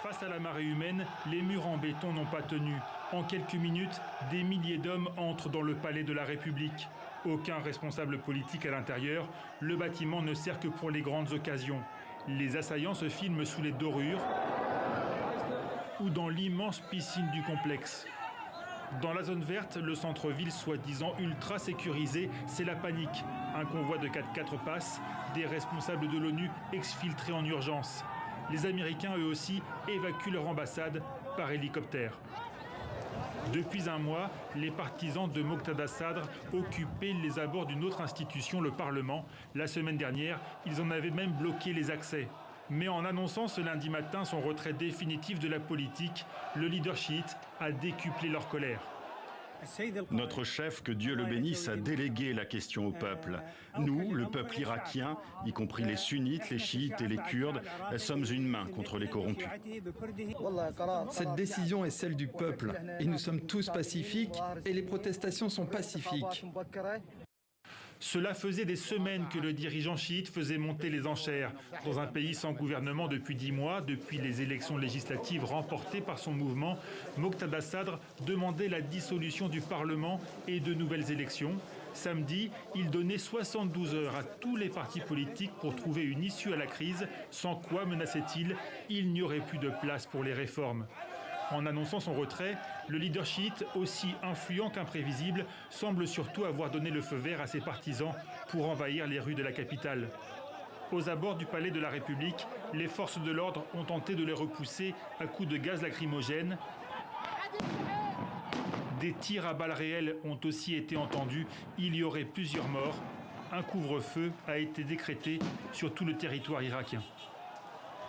Face à la marée humaine, les murs en béton n'ont pas tenu. En quelques minutes, des milliers d'hommes entrent dans le palais de la République. Aucun responsable politique à l'intérieur, le bâtiment ne sert que pour les grandes occasions. Les assaillants se filment sous les dorures ou dans l'immense piscine du complexe. Dans la zone verte, le centre-ville soi-disant ultra sécurisé, c'est la panique. Un convoi de 4x4 passe, des responsables de l'ONU exfiltrés en urgence. Les Américains, eux aussi, évacuent leur ambassade par hélicoptère. Depuis un mois, les partisans de Moqtada Sadr occupaient les abords d'une autre institution, le Parlement. La semaine dernière, ils en avaient même bloqué les accès. Mais en annonçant ce lundi matin son retrait définitif de la politique, le leader chiite a décuplé leur colère. Notre chef, que Dieu le bénisse, a délégué la question au peuple. Nous, le peuple irakien, y compris les sunnites, les chiites et les kurdes, sommes une main contre les corrompus. Cette décision est celle du peuple et nous sommes tous pacifiques et les protestations sont pacifiques. Cela faisait des semaines que le dirigeant chiite faisait monter les enchères. Dans un pays sans gouvernement depuis 10 mois, depuis les élections législatives remportées par son mouvement, Moqtada Sadr demandait la dissolution du Parlement et de nouvelles élections. Samedi, il donnait 72 heures à tous les partis politiques pour trouver une issue à la crise, sans quoi, menaçait-il, il n'y aurait plus de place pour les réformes. En annonçant son retrait, le leader chiite, aussi influent qu'imprévisible, semble surtout avoir donné le feu vert à ses partisans pour envahir les rues de la capitale. Aux abords du palais de la République, les forces de l'ordre ont tenté de les repousser à coups de gaz lacrymogène. Des tirs à balles réelles ont aussi été entendus. Il y aurait plusieurs morts. Un couvre-feu a été décrété sur tout le territoire irakien.